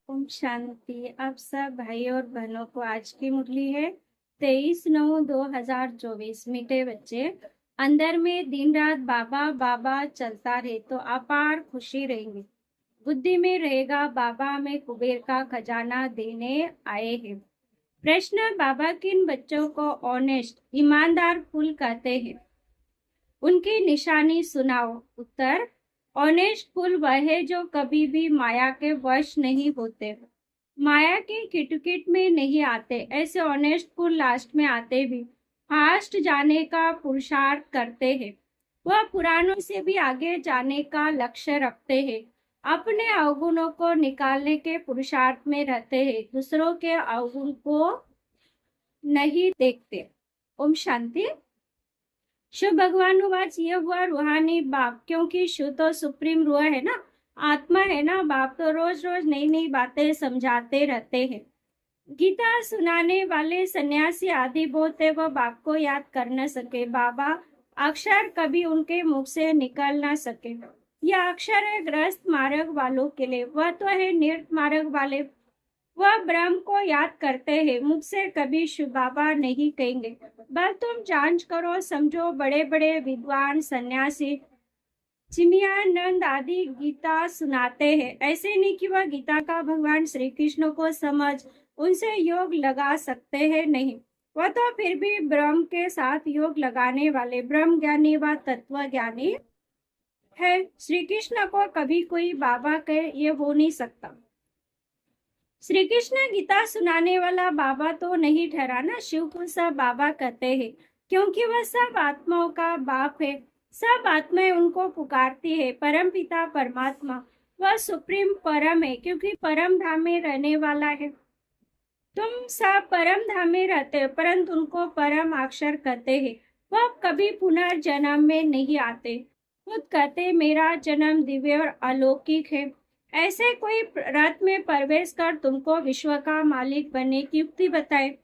ओम शांति। अब सब भाई और बहनों को आज की मुरली है 23/9/2024। मीठे बच्चे, अंदर में दिन रात बाबा बाबा चलता रहे तो अपार खुशी रहेंगी। बुद्धि में रहेगा बाबा हमें कुबेर का खजाना देने आए हैं। प्रश्न, बाबा किन बच्चों को ऑनेस्ट ईमानदार फूल कहते हैं? उनकी निशानी सुनाओ। उत्तर, ऑनेस्ट फूल वह है जो कभी भी माया के वश नहीं होते, माया की किटकिट में नहीं आते। ऐसे ऑनेस्ट फूल लास्ट में आते भी फास्ट जाने का पुरुषार्थ करते हैं। वह पुरानों से भी आगे जाने का लक्ष्य रखते हैं। अपने अवगुणों को निकालने के पुरुषार्थ में रहते हैं, दूसरों के अवगुण को नहीं देखते। ओम शांति। शिव भगवान वाच ये हुआ रूहानी बाप, क्योंकि शिव तो सुप्रीम रूह है ना, आत्मा है ना। बाप तो रोज रोज नई नई बातें समझाते रहते हैं। गीता सुनाने वाले सन्यासी आदि बहुत है, वह बाप को याद कर न सके। बाबा अक्षर कभी उनके मुख से निकल न सके। यह अक्षर है ग्रस्त मार्ग वालों के लिए, वह तो है निर्त मार्ग वाले। वह ब्रह्म को याद करते हैं, मुख से कभी शिव बाबा नहीं कहेंगे। बस तुम जांच करो, समझो। बड़े बड़े विद्वान सन्यासी चिन्मयानंद आदि गीता सुनाते हैं, ऐसे नहीं कि वह गीता का भगवान श्री कृष्ण को समझ उनसे योग लगा सकते हैं, नहीं। वह तो फिर भी ब्रह्म के साथ योग लगाने वाले ब्रह्म ज्ञानी व तत्व ज्ञानी है। श्री कृष्ण को कभी कोई बाबा कहे, ये हो नहीं सकता। श्री कृष्ण गीता सुनाने वाला बाबा तो नहीं ठहरा ना। शिव को सब बाबा कहते हैं, क्योंकि वह सब आत्माओं का बाप है। सब आत्माएं उनको पुकारती है। परम पिता परमात्मा वह सुप्रीम परम है, क्योंकि परम धाम में रहने वाला है। तुम सब परम धाम में रहते हो, परंतु उनको परम अक्षर कहते हैं। वह कभी पुनर्जन्म में नहीं आते। खुद कहते मेरा जन्म दिव्य और अलौकिक है। ऐसे कोई रथ में प्रवेश कर तुमको विश्व का मालिक बनने की युक्ति बताए,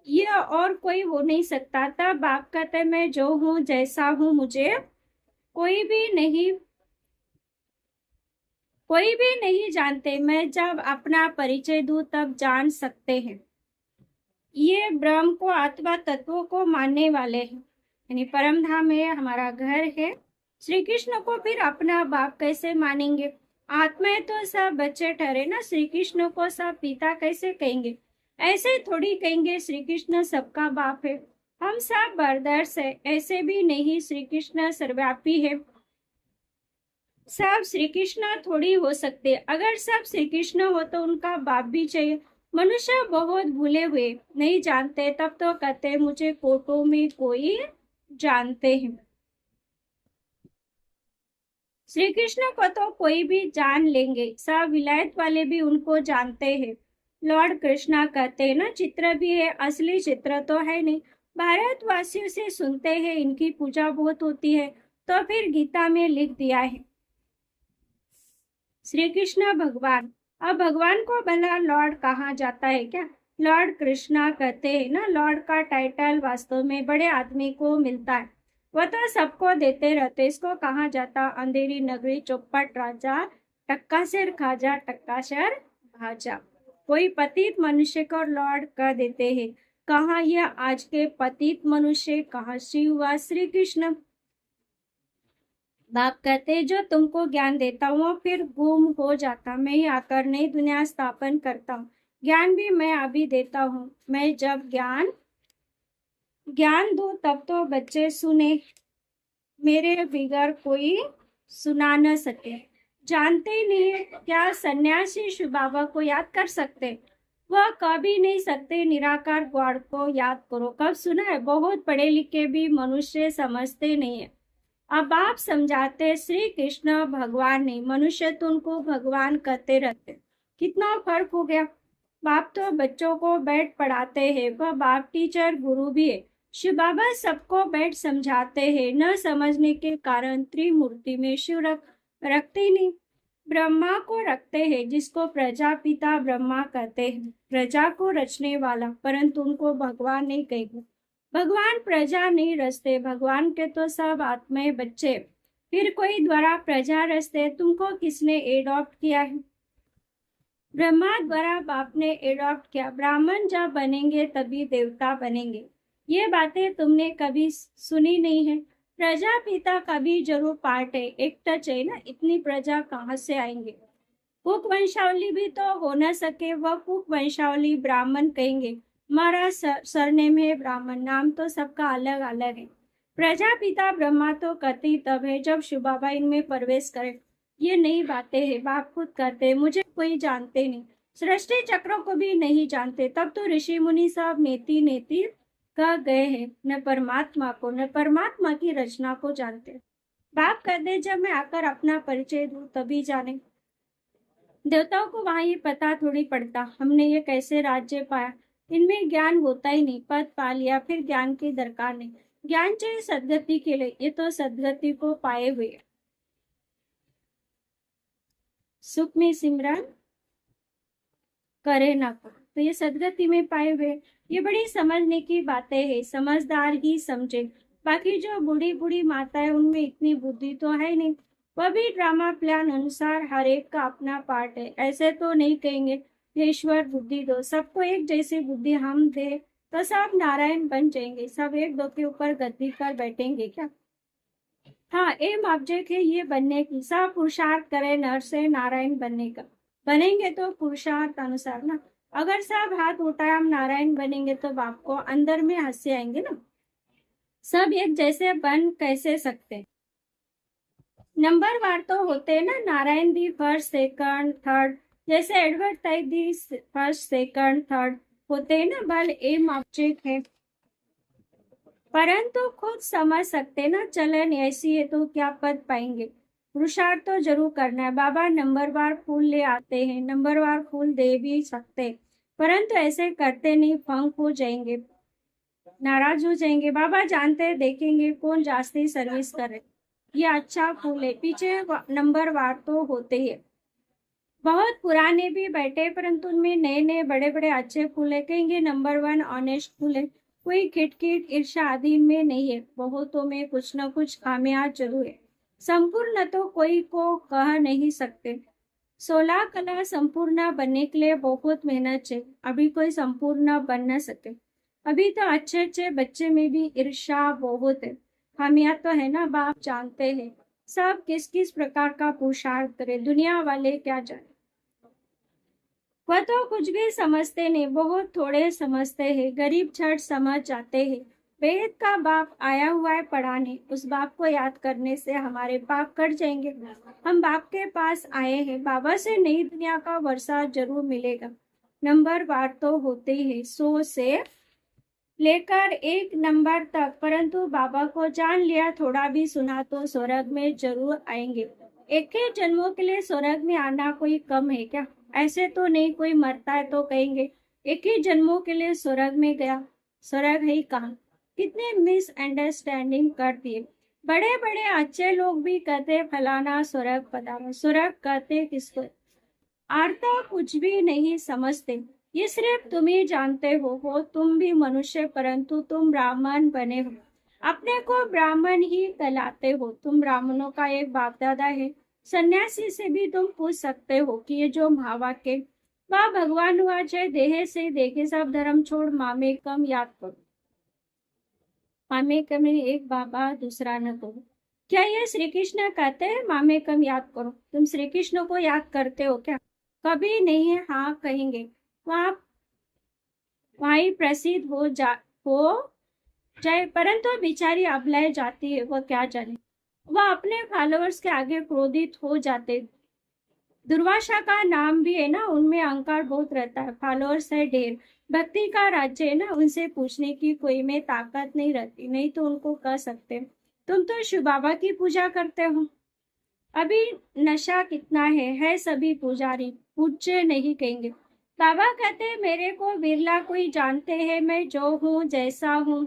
यह और कोई हो नहीं सकता। तब बाप कहते मैं जो हूँ जैसा हूँ, मुझे कोई भी नहीं जानते। मैं जब अपना परिचय दूं तब जान सकते हैं। ये ब्रह्म को आत्मा तत्वों को मानने वाले हैं, यानी परम धाम है, हमारा घर है। श्री कृष्ण को फिर अपना बाप कैसे मानेंगे? आत्माएं तो सब बच्चे ठहरे ना, श्री कृष्ण को सब पिता कैसे कहेंगे? ऐसे थोड़ी कहेंगे श्री कृष्ण सबका बाप है, हम सब ब्रदर्स है। ऐसे भी नहीं, श्री कृष्ण सर्वव्यापी है। सब श्री कृष्ण थोड़ी हो सकते। अगर सब श्री कृष्ण हो तो उनका बाप भी चाहिए। मनुष्य बहुत भूले हुए नहीं जानते, तब तो कहते मुझे कोटों में कोई जानते हैं। श्री कृष्ण को तो कोई भी जान लेंगे, सब विलायत वाले भी उनको जानते हैं। लॉर्ड कृष्णा कहते हैं ना, चित्र भी है, असली चित्र तो है नहीं। भारतवासियों से सुनते हैं इनकी पूजा बहुत होती है, तो फिर गीता में लिख दिया है श्री कृष्ण भगवान। अब भगवान को भला लॉर्ड कहा जाता है क्या? लॉर्ड कृष्णा कहते हैं ना। लॉर्ड का टाइटल वास्तव में बड़े आदमी को मिलता है, वह तो सबको देते रहते। इसको कहा जाता अंधेरी नगरी चौपट राजा, टक्का सिर खाजा टक्का सर भाजा। कोई पतित मनुष्य को लॉर्ड कह देते हैं। कहाँ यह आज के पतित मनुष्य, कहाँ शिव व श्री कृष्ण? बाप कहते जो तुमको ज्ञान देता हूँ फिर गुम हो जाता, मैं ही आकर नई दुनिया स्थापन करता हूँ। ज्ञान भी मैं अभी देता हूँ। मैं जब ज्ञान दूं तब तो बच्चे सुने, मेरे बिगर कोई सुना न सके। जानते ही नहीं क्या सन्यासी शिव बाबा को याद कर सकते? वह कभी नहीं सकते। निराकार गॉड को याद करो। कब सुना है? बहुत पढ़े लिखे भी मनुष्य समझते नहीं है। अब आप समझाते श्री कृष्ण भगवान नहीं, मनुष्य तो उनको भगवान कहते रहते। कितना फर्क हो गया। बाप तो बच्चों को बैठ पढ़ाते हैं, वह बाप टीचर गुरु भी है। शिव बाबा सबको बैठ समझाते हैं। न समझने के कारण त्रिमूर्ति में शिव रखते नहीं, ब्रह्मा को रखते हैं, जिसको प्रजापिता ब्रह्मा कहते हैं, प्रजा को रचने वाला। परंतु उनको भगवान नहीं कहेंगे। भगवान प्रजा नहीं रचते, भगवान के तो सब आत्माएं बच्चे। फिर कोई द्वारा प्रजा रचते, तुमको किसने एडॉप्ट किया है? ब्रह्मा द्वारा बाप ने एडॉप्ट किया, ब्राह्मण जब बनेंगे तभी देवता बनेंगे। ये बातें तुमने कभी सुनी नहीं है। प्रजापिता का भी जरूर पार्ट है, एक टच है ना, इतनी प्रजा कहाँ से आएंगे। कुक वंशावली भी तो हो न सके, वह कुक वंशावली ब्राह्मण कहेंगे। हमारा सरनेम है ब्राह्मण, नाम तो सबका अलग अलग है। प्रजापिता ब्रह्मा तो कहती तब है जब शिवाबा इनमें प्रवेश करे। ये नई बातें हैं, बाप खुद करते हैं, मुझे कोई जानते नहीं, सृष्टि चक्रों को भी नहीं जानते। तब तो ऋषि मुनि सब नेति नेति कह गए हैं, न परमात्मा को न परमात्मा की रचना को जानते। बाप कहते जब मैं आकर अपना परिचय दूं तभी जाने। देवताओं को वहां ये पता थोड़ी पड़ता हमने ये कैसे राज्य पाया, इनमें ज्ञान होता ही नहीं, पद पा लिया फिर ज्ञान की दरकार नहीं। ज्ञान चाहिए सदगति के लिए, ये तो सदगति को पाए हुए। सुख में सिमरन करे ना को, तो ये सदगति में पाए हुए। ये बड़ी समझने की बातें है, समझदार ही समझे। बाकी जो बूढ़ी बूढ़ी माता है उनमें इतनी बुद्धि तो है नहीं। वह भी ड्रामा प्लान अनुसार हर एक का अपना पार्ट है। ऐसे तो नहीं कहेंगे ईश्वर बुद्धि दो, सबको एक जैसी बुद्धि हम दे तो सब नारायण बन जाएंगे, सब एक दो के ऊपर गद्दी कर बैठेंगे क्या। हाँ, एम ऑब्जेक्ट है ये बनने की, सब पुरुषार्थ करे नर से नारायण बनने का। बनेंगे तो पुरुषार्थ अनुसार ना। अगर सब हाथ उठाए हम नारायण बनेंगे तो बाप को अंदर में हंसी आएंगे ना। सब एक जैसे बन कैसे सकते। नंबर वार तो होते हैं ना, Narayan the first second third, जैसे advertise the first second third होते हैं ना, बल एम ऑब्जेक्ट है। परंतु खुद समझ सकते ना, चलन ऐसी है तो क्या पद पाएंगे। पुरुषार्थ तो जरूर करना है। बाबा नंबरवार फूल ले आते हैं, नंबरवार फूल दे भी सकते, परंतु ऐसे करते नहीं, फंक हो जाएंगे, नाराज हो जाएंगे। बाबा जानते हैं, देखेंगे कौन जास्ती सर्विस करे। ये अच्छा फूल है, पीछे नंबरवार तो होते ही। बहुत पुराने भी बैठे परंतु उनमें नए नए बड़े बड़े अच्छे फूल है, कहेंगे नंबर वन ऑनेस्ट फूल है। कोई खिटखिट ईर्षा आदि में नहीं है, बहुतों में कुछ न कुछ खामियां जरूर है। संपूर्ण तो कोई को कह नहीं सकते। 16 कला संपूर्ण बनने के लिए बहुत मेहनत है, अभी कोई संपूर्ण बन न सके। अभी तो अच्छे अच्छे बच्चे में भी ईर्षा बहुत है। खामियां तो है ना, बाप जानते हैं सब किस किस प्रकार का पुरुषार्थ करे, दुनिया वाले क्या जाने। वह तो कुछ भी समझते नहीं, बहुत थोड़े समझते हैं, गरीब छठ समझ जाते हैं। वेद का बाप आया हुआ है पढ़ाने, उस बाप को याद करने से हमारे पाप कट जाएंगे। हम बाप के पास आए हैं, बाबा से नई दुनिया का वर्षा जरूर मिलेगा। नंबर वार तो होते ही है, 100 से लेकर 1 नंबर तक, परंतु बाबा को जान लिया, थोड़ा भी सुना तो स्वर्ग में जरूर आएंगे। एक ही जन्मों के लिए स्वर्ग में आना कोई कम है क्या। ऐसे तो नहीं, कोई मरता है तो कहेंगे एक ही जन्मों के लिए स्वर्ग में गया, स्वर्ग है कहाँ। कितने मिसअंडरस्टैंडिंग कर दिए। बड़े बड़े अच्छे लोग भी कहते फलाना स्वर्ग पधारा, स्वर्ग कहते किसको। आर्ता कुछ भी नहीं समझते, ये सिर्फ तुम ही जानते हो तुम भी मनुष्य परंतु तुम ब्राह्मण बने हो, अपने को ब्राह्मण ही कहलाते हो। तुम ब्राह्मणों का एक बाप दादा है। सन्यासी से भी तुम पूछ सकते हो कि ये जो महावाक्य वह भगवान हुआ, चाहे देह से देखे सब धर्म छोड़ मामे कम याद करो। मामे कम एक बाबा दूसरा न करो, क्या ये श्री कृष्ण कहते हैं मामे कम याद करो। तुम श्री कृष्ण को याद करते हो क्या, कभी नहीं है। हाँ कहेंगे, वहाँ प्रसिद्ध हो जाए, परंतु बेचारी अबलाए जाती है, वह क्या जाने। वह अपने फॉलोअर्स के आगे क्रोधित हो जाते। दुर्वासा का नाम भी है ना, उनमें अहंकार बहुत रहता है, फॉलोअर्स है ढेर। भक्ति का राज्य है ना, उनसे पूछने की कोई में ताकत नहीं रहती, नहीं तो उनको कह सकते तुम तो शिव बाबा की पूजा करते हो। अभी नशा कितना है सभी पुजारी, पूज्य नहीं कहेंगे। बाबा कहते मेरे को बिरला कोई जानते हैं, मैं जो हूँ जैसा हूँ।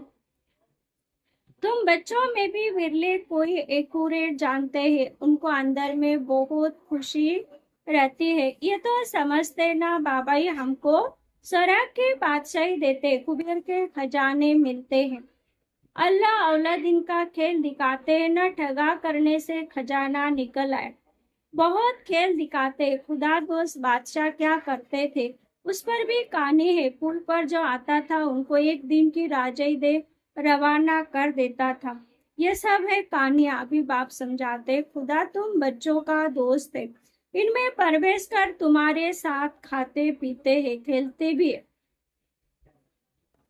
तुम बच्चों में भी विरले कोई एक्यूरेट जानते हैं, उनको अंदर में बहुत खुशी रहती है। ये तो समझते ना, बाबा ही हमको स्वर्ग के बादशाही देते, कुबेर के खजाने मिलते हैं। अल्लाह औलाद इनका खेल दिखाते हैं, न ठगा करने से खजाना निकल आए। बहुत खेल दिखाते, खुदा दोस्त बादशाह क्या करते थे उस पर भी कहानी है। पुल पर जो आता था उनको एक दिन की राजाई दे रवाना कर देता था। ये सब है कहानियां। अभी बाप समझाते, खुदा तुम बच्चों का दोस्त है, इनमें प्रवेश कर तुम्हारे साथ खाते पीते हैं, खेलते भी है।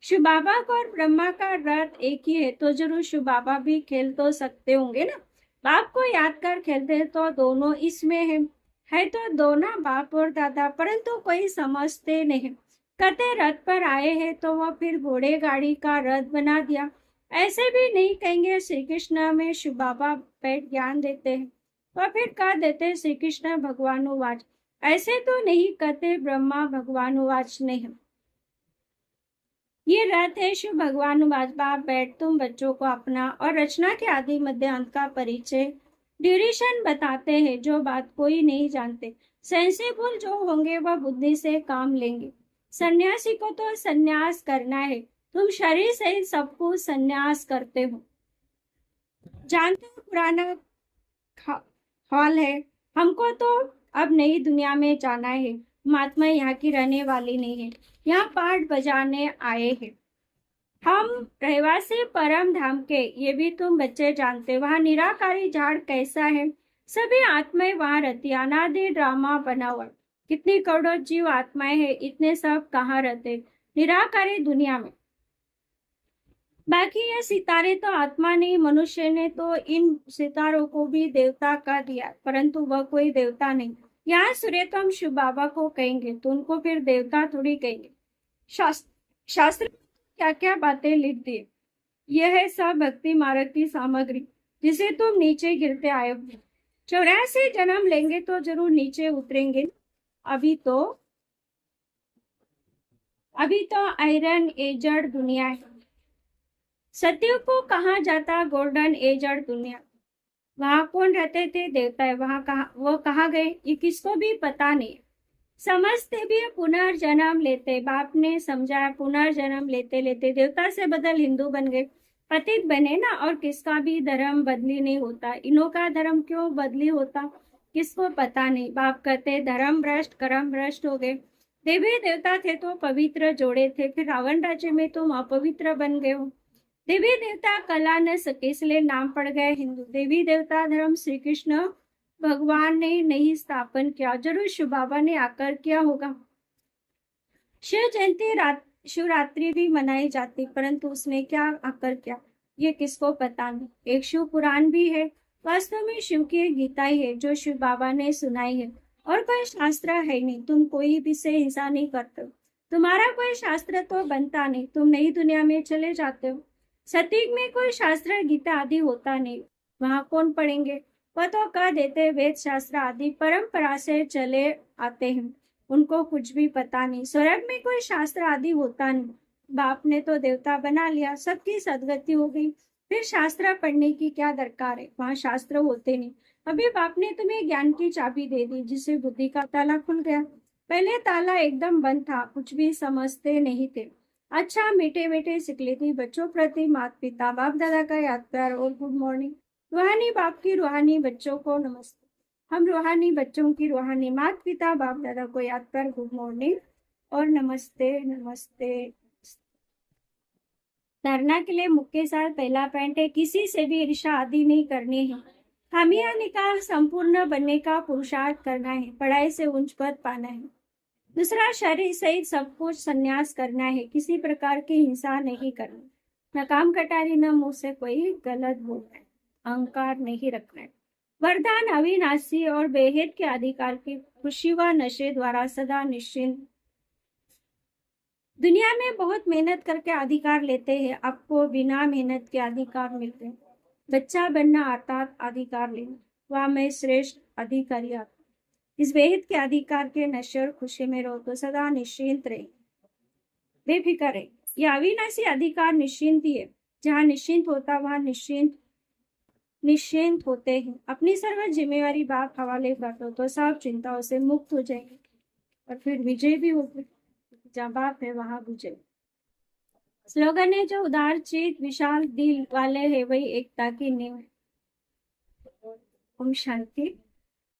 शिव बाबा का और ब्रह्मा का रथ एक ही है, तो जरूर शिव बाबा भी खेल तो सकते होंगे ना। बाप को याद कर खेलते तो दोनों इसमें है तो दोनों बाप और दादा, परंतु कोई समझते नहीं। कहते रथ पर आए हैं तो वह फिर घोड़े गाड़ी का रथ बना दिया। ऐसे भी नहीं कहेंगे श्री कृष्ण में शिव बाबा बैठ ज्ञान देते हैं, वह फिर कह देते श्री कृष्ण भगवानुवाच। ऐसे तो नहीं कहते ब्रह्मा भगवानुवाच नहीं। ये रथ है शिव भगवान बाप बैठ तुम बच्चों को अपना और रचना के आदि मध्य अंत का परिचय ड्यूरेशन बताते हैं, जो बात कोई नहीं जानते। सेंसिबल जो होंगे वह बुद्धि से काम लेंगे। सन्यासी को तो सन्यास करना है, तुम शरीर सहित सबको सन्यास करते हो। जानते हो पुराना हॉल है, हमको तो अब नई दुनिया में जाना है। महात्मा यहाँ की रहने वाली नहीं है, यहाँ पाठ बजाने आए हैं। हम रहवासी परम धाम के, ये भी तुम बच्चे जानते। वहाँ निराकारी झाड़ कैसा है, सभी आत्माएं वहाँ रहती। अनादि ड्रामा बना हुआ, कितनी करोड़ों जीव आत्माएं हैं, इतने सब कहाँ रहते निराकारी दुनिया में। बाकी ये सितारे तो आत्मा नहीं, मनुष्य ने तो इन सितारों को भी देवता का दिया, परंतु वह कोई देवता नहीं। यहाँ सूर्य तो हम शिव बाबा को कहेंगे, तो उनको फिर देवता थोड़ी कहेंगे। शास्त्र क्या क्या बातें लिख दी, यह है सब भक्ति मार्ग की सामग्री जिसे तुम नीचे गिरते आए हो। 84 जन्म लेंगे तो जरूर नीचे उतरेंगे। अभी तो आयरन एजड दुनिया है। सत्युग को कहा जाता गोल्डन एजड दुनिया। वहां कौन रहते थे, देवता है। वो कहाँ गए ये किसको भी पता नहीं। समझते भी पुनर्जन्म लेते, बाप ने समझाया पुनर्जन्म लेते लेते देवता से बदल हिंदू बन गए, पतित बने ना। और किसका भी धर्म बदली नहीं होता, इन्हों का धर्म क्यों बदली होता किसको पता नहीं। बाप कहते धर्म भ्रष्ट कर्म भ्रष्ट हो गए। देवी देवता थे तो पवित्र जोड़े थे, फिर रावण राज्य में तुम अपवित्र बन गए हो। देवी देवता कला न सके इसलिए नाम पड़ गए हिंदू। देवी देवता धर्म श्री कृष्ण भगवान ने नहीं स्थापन किया, जरूर शिव बाबा ने आकर किया होगा। शिव जयंती शिवरात्रि भी मनाई जाती, परंतु उसने क्या आकर किया ये किसको पता नहीं। एक शिव पुराण भी है, वास्तव में शिव की गीता ही है जो शिव बाबा ने सुनाई है, और कोई शास्त्र है नहीं। तुम कोई भी से हिंसा नहीं करते, तुम्हारा कोई शास्त्र तो बनता नहीं, तुम नई दुनिया में चले जाते हो। सतयुग में कोई शास्त्र गीता आदि होता नहीं, वहां कौन पढ़ेंगे। वह तो कह देते वेद शास्त्र आदि परंपरा से चले आते हैं, उनको कुछ भी पता नहीं। स्वर्ग में कोई शास्त्र आदि होता नहीं, बाप ने तो देवता बना लिया, सबकी सदगति हो गई, फिर शास्त्र पढ़ने की क्या दरकार है। वहां शास्त्र होते नहीं। अभी बाप ने तुम्हें ज्ञान की चाबी दे दी, जिससे बुद्धि का ताला खुल गया। पहले ताला एकदम बंद था, कुछ भी समझते नहीं थे। अच्छा मीठे मीठे सिकले बच्चों प्रति माता पिता बाप दादा का याद प्यार और गुड मॉर्निंग। रूहानी बाप की रूहानी बच्चों को नमस्ते। हम रूहानी बच्चों की रूहानी माता पिता बाप दादा को याद कर गुड मॉर्निंग और नमस्ते नमस्ते। धरना के लिए मुख के साथ पहला पॉइंट है, किसी से भी ईर्ष्या आदि नहीं करनी है। हमिया निकाह संपूर्ण बनने का पुरुषार्थ करना है, पढ़ाई से उच्च पद पाना है। दूसरा, शरीर सहित सब कुछ संन्यास करना है, किसी प्रकार की हिंसा नहीं करनी, न काम कटारी न मुंह से कोई गलत बोलना है, अहंकार नहीं रखना है। वरदान अविनाशी और बेहद के अधिकार की खुशी व नशे द्वारा सदा निश्चिंत। दुनिया में बहुत मेहनत करके अधिकार लेते हैं, आपको बिना मेहनत के अधिकार मिलते हैं। बच्चा बनना अर्थात अधिकार लेना, वह मैं श्रेष्ठ अधिकारी आता। इस बेहद के अधिकार के नशे और खुशी में रहो तो सदा निश्चिंत रहे, बेफिक्र रहे। यह अविनाशी अधिकार निश्चिंत ही है, जहाँ निश्चिंत होता वहां निश्चिंत होते हैं। अपनी सर्व जिम्मेवारी बाप हवाले कर दो तो सब चिंताओं से मुक्त हो जाएंगे और फिर विजय भी होगी। जहाँ बाप है वहां विजय। स्लोगन है, जो उदार चित विशाल दिल वाले है वही एकता की नींव है। ओम शांति।